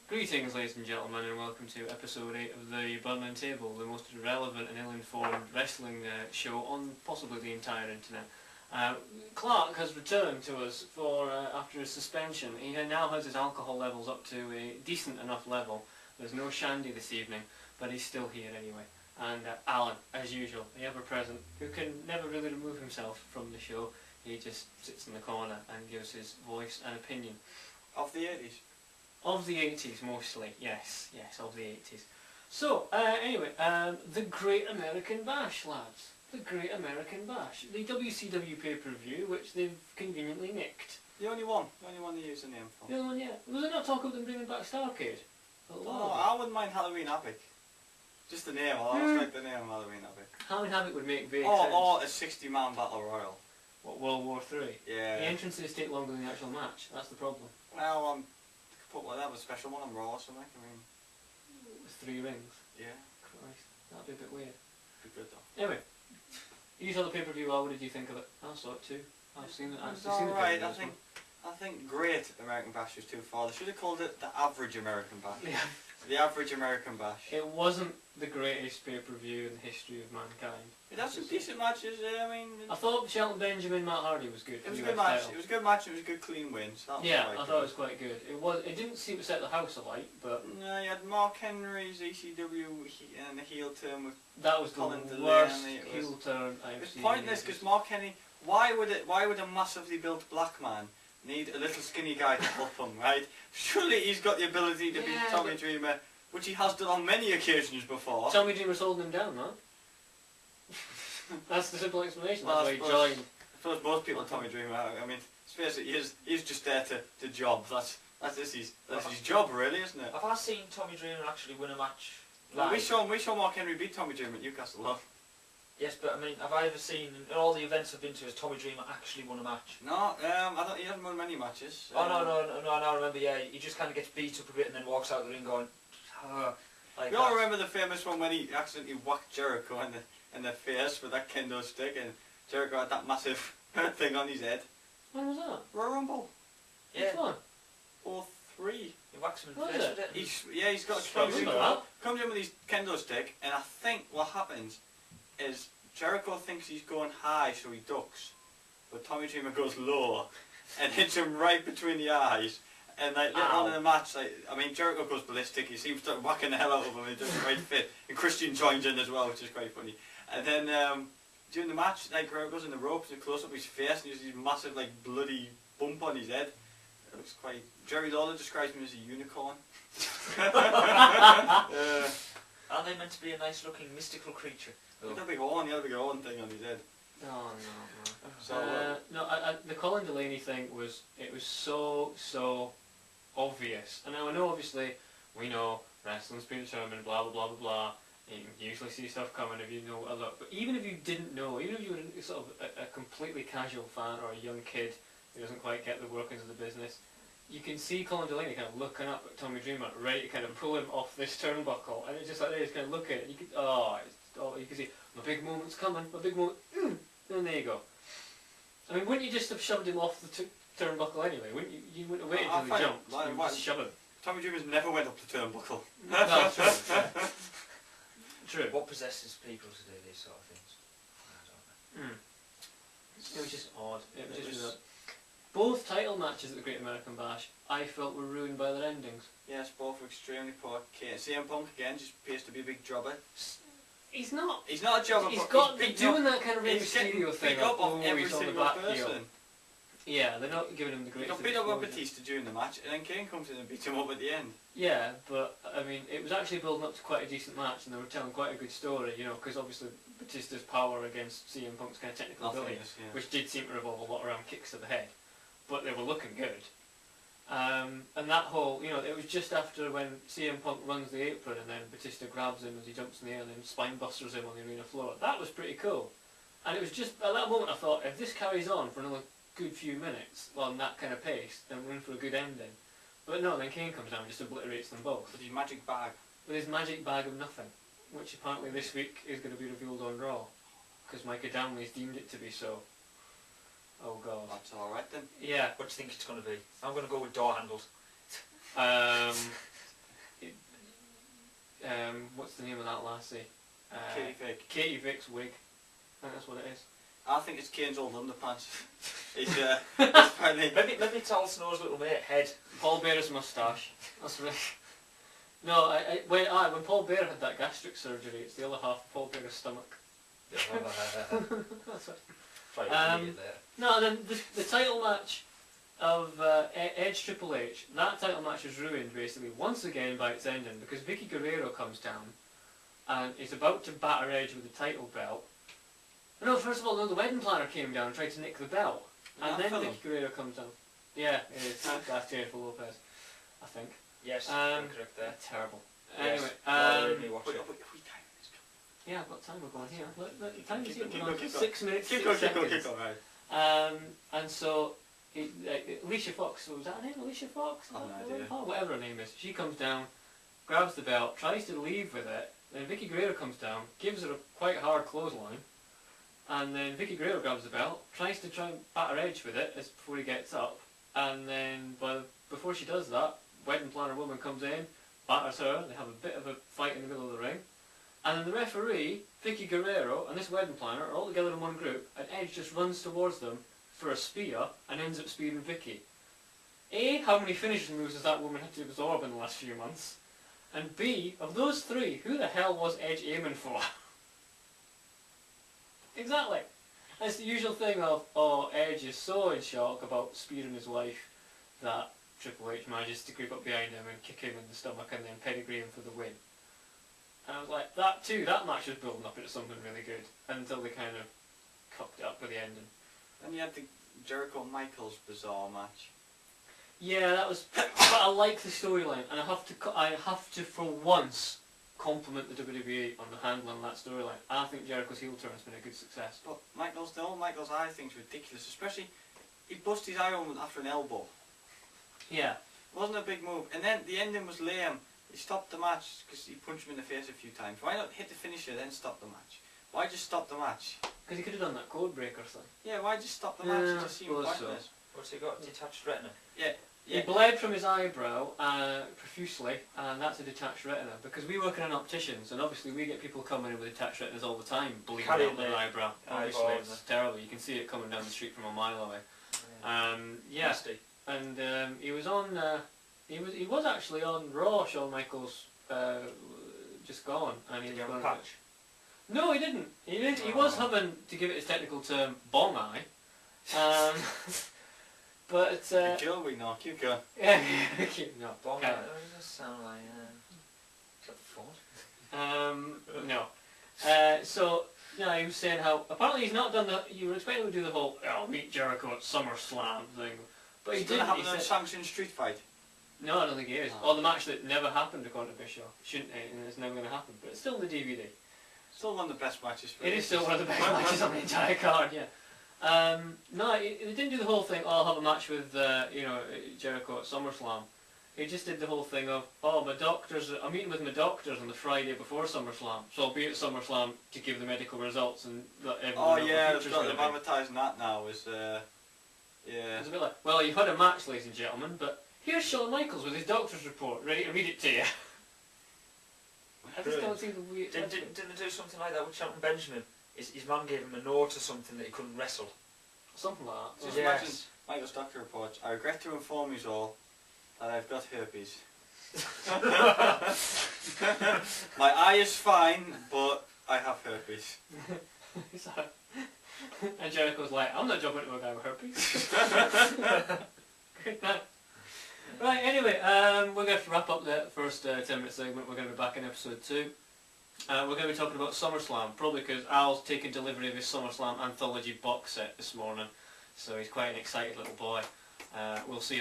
Greetings, ladies and gentlemen, and welcome to episode 8 of the Burning Table, the most irrelevant and ill-informed wrestling show on possibly the entire internet. Clark has returned to us for after his suspension. He now has his alcohol levels up to a decent enough level. There's no shandy this evening, but he's still here anyway. And Alan, as usual, the ever-present, who can never really remove himself from the show. He just sits in the corner and gives his voice and opinion. Of the 80s? Of the 80s, mostly, yes, of the 80s. So, anyway, the Great American Bash, lads. The Great American Bash. The WCW pay-per-view, which they've conveniently nicked. The only one they use the name for. The only one, yeah. Was there not talk of them bringing back Starcade? I wouldn't mind Halloween Havoc. Just the name, I always like the name Halloween Havoc. Halloween Havoc would make vague sense. sense. Or a 60-man battle royal. What, World War III? Yeah. The entrances take longer than the actual match, that's the problem. Well, put like that with a special one on Raw or something, I mean. With 3 rings? Yeah. Christ, that'd be a bit weird. Be good though. Anyway, you saw the pay-per-view, what did you think of it? I saw it too. I've seen it. It's alright, I think Great American Bash was too far. They should have called it the Average American Bash. Yeah. The Average American Bash. It wasn't the greatest pay-per-view in the history of mankind. It had some decent matches, I thought Shelton Benjamin, Matt Hardy was good. It was a good match. It was a good match. It was a good clean win. So yeah, I thought it was quite good. It didn't seem to set the house alight, but no, you had Mark Henry's ECW and the heel turn with that was Colin the worst heel turn I've seen. It's seen. Pointless because Mark Henry. Why would a massively built black man need a little skinny guy to help him? Right? Surely he's got the ability to beat Tommy Dreamer, which he has done on many occasions before. Tommy Dreamer's holding him down, man. That's the simple explanation. Well, that's why he joined. I suppose most people Tommy Dreamer. I mean, basically he's just there to job. That's his job, really, isn't it? Have I seen Tommy Dreamer actually win a match? Well, we saw Mark Henry beat Tommy Dreamer at Newcastle, love. Yes, but I mean, have I ever seen in all the events I've been to has Tommy Dreamer actually won a match? No, I thought he hasn't won many matches. Oh no! I now remember. Yeah, he just kind of gets beat up a bit and then walks out of the ring going. Like you all remember the famous one when he accidentally whacked Jericho in the face with that kendo stick, and Jericho had that massive thing on his head. When was that? Royal Rumble. Yeah. Which one? 03. He whacks him in the face with it. He's got comes in with his kendo stick, and I think what happens is Jericho thinks he's going high, so he ducks, but Tommy Dreamer goes low and hits him right between the eyes. And like later on in the match, I mean, Jericho goes ballistic. He seems to start whacking the hell out of him. He does a great fit, and Christian joins in as well, which is quite funny. And then during the match, like Jericho goes in the ropes and close up his face, and there's this massive like bloody bump on his head. It looks quite. Jerry Lawler describes him as a unicorn. Aren't they meant to be a nice looking mystical creature? He had a big horn thing on his head. Oh no. So the Colin Delaney thing was so obvious. And now I know obviously we know wrestling's been determined, blah blah blah blah blah. You can usually see stuff coming if you know a lot. But even if you didn't know, even if you were sort of a completely casual fan or a young kid who doesn't quite get the workings of the business, you can see Colin Delaney kind of looking up at Tommy Dreamer, ready to kind of pull him off this turnbuckle, and it's just like they just kind of look at it. And you can you can see my big moment's coming, my big moment. And there you go. I mean, wouldn't you just have shoved him off the turnbuckle anyway? Wouldn't you? You wouldn't have waited until he jumped. You would just shove him. Tommy Dreamer's never went up the turnbuckle. No, true. What possesses people to do these sort of things? I don't know. It was just odd. It was just both title matches at the Great American Bash, I felt were ruined by their endings. Yes, both were extremely poor. CM Punk again just appears to be a big jobber. He's not. He's not a jobber. He's got doing that kind of Rey Mysterio thing. Up on every single person. Heel. Yeah, they're not giving him the greatest. He got beat up by Batista during the match, and then Kane comes in and beats him up at the end. Yeah, but I mean, it was actually building up to quite a decent match, and they were telling quite a good story, you know, because obviously Batista's power against CM Punk's kind of technical ability, which did seem to revolve a lot around kicks to the head, but they were looking good. And that whole, you know, it was just after when CM Punk runs the apron and then Batista grabs him as he jumps in the air and then spine busters him on the arena floor. That was pretty cool. And it was just, at that moment I thought, if this carries on for another good few minutes on that kind of pace, then we're in for a good ending. But no, then Kane comes down and just obliterates them both. With his magic bag. With his magic bag of nothing, which apparently this week is going to be revealed on Raw. Because Micah Downley's deemed it to be so. Oh god. That's alright then. Yeah. What do you think it's going to be? I'm going to go with door handles. What's the name of that lassie? Katie Vick. Katie Vick's wig. I think that's what it is. I think it's Kane's old underpants. He's apparently... Maybe it's Al Snow's little mate, head. Paul Bearer's moustache. That's right. No, when Paul Bearer had that gastric surgery, it's the other half of Paul Bearer's stomach. That's right. No, then the title match of Edge Triple H, that title match is ruined basically once again by its ending because Vicky Guerrero comes down and is about to batter Edge with the title belt. No, first of all, no, the wedding planner came down and tried to nick the belt, and then Vicky Guerrero comes down. Yeah, it is. That's Jennifer Lopez, I think. Yes, you're correct there. Terrible. Yes. Anyway, Yeah, I've got time. We're going here. Look, the time is here. Keep We're going, on keep 6 minutes, Keep 6 going, seconds. right. And so, Alicia Fox, was that her name? Alicia Fox? I have no idea. Oh, whatever her name is. She comes down, grabs the belt, tries to leave with it. Then Vicky Guerrero comes down, gives her a quite hard clothesline. And then Vicky Guerrero grabs the belt, tries to try and batter Edge with it before he gets up. And then, before she does that, wedding planner woman comes in, batters her, they have a bit of a fight in the middle of the ring. And then the referee, Vicky Guerrero, and this wedding planner are all together in one group, and Edge just runs towards them for a spear and ends up spearing Vicky. A, how many finishing moves has that woman had to absorb in the last few months? And B, of those three, who the hell was Edge aiming for? Exactly. And it's the usual thing of, oh, Edge is so in shock about spearing his wife that Triple H manages to creep up behind him and kick him in the stomach and then pedigree him for the win. And I was like, that match was building up into something really good until they kind of cocked it up with the ending. Then you had the Jericho Michaels bizarre match. Yeah, that was. But I like the storyline, and I have to for once compliment the WWE on the handling of that storyline. I think Jericho's heel turn has been a good success. But the whole Michaels eye thing's ridiculous, especially he busted his eye on after an elbow. Yeah. It wasn't a big move, and then the ending was lame. He stopped the match because he punched him in the face a few times. Why not hit the finisher then stop the match? Why just stop the match? Because he could have done that code breaker thing. Yeah, why just stop the match? It just seemed pointless. What's he got? Detached retina? Yeah. He bled from his eyebrow profusely, and that's a detached retina. Because we work in an opticians, and obviously we get people coming in with detached retinas all the time, bleeding out their eyebrow. Obviously, it's terrible. You can see it coming down the street from a mile away. Yeah. Nasty. And he was on. He was actually on Raw. Shawn Michaels just gone, and he Did was he have a going. patch? No, he didn't. He was having, to give it his technical term, bong eye. But Keep going, we know. Keep going. yeah, no, Bong okay. eye. That does sound like is that the phone? No. So yeah, he was saying how apparently he's not done the. You were expecting him to do the whole "I'll meet Jericho at SummerSlam" thing, but he It's going to didn't. happen He in a said, sanctioned street fight. no, I don't think he is. Oh. Or the match that never happened according to Bischoff. Shouldn't it? And it's never going to happen. But it's still in the DVD. Still one of the best matches for It is still one of the best matches on the entire card, yeah. No, he didn't do the whole thing, oh, I'll have a match with, Jericho at SummerSlam. He just did the whole thing of, oh, I'm meeting with my doctors on the Friday before SummerSlam, so I'll be at SummerSlam to give the medical results and let everyone know yeah, what the they're advertising that now as, yeah. It's a bit like, well, you've had a match, ladies and gentlemen, but here's Shawn Michaels with his doctor's report, ready to read it to you. I just don't see the weird... Didn't they do something like that with Shelton Benjamin? His man gave him a note or something that he couldn't wrestle. Something like that. Just imagine Michael's doctor reports, I regret to inform you all that I've got herpes. My eye is fine, but I have herpes. And Jericho's like, I'm not jumping into a guy with herpes. Good night. Right, anyway, we're going to wrap up the first 10-minute segment. We're going to be back in episode 2. We're going to be talking about SummerSlam, probably because Al's taken delivery of his SummerSlam anthology box set this morning, so he's quite an excited little boy. We'll see you in the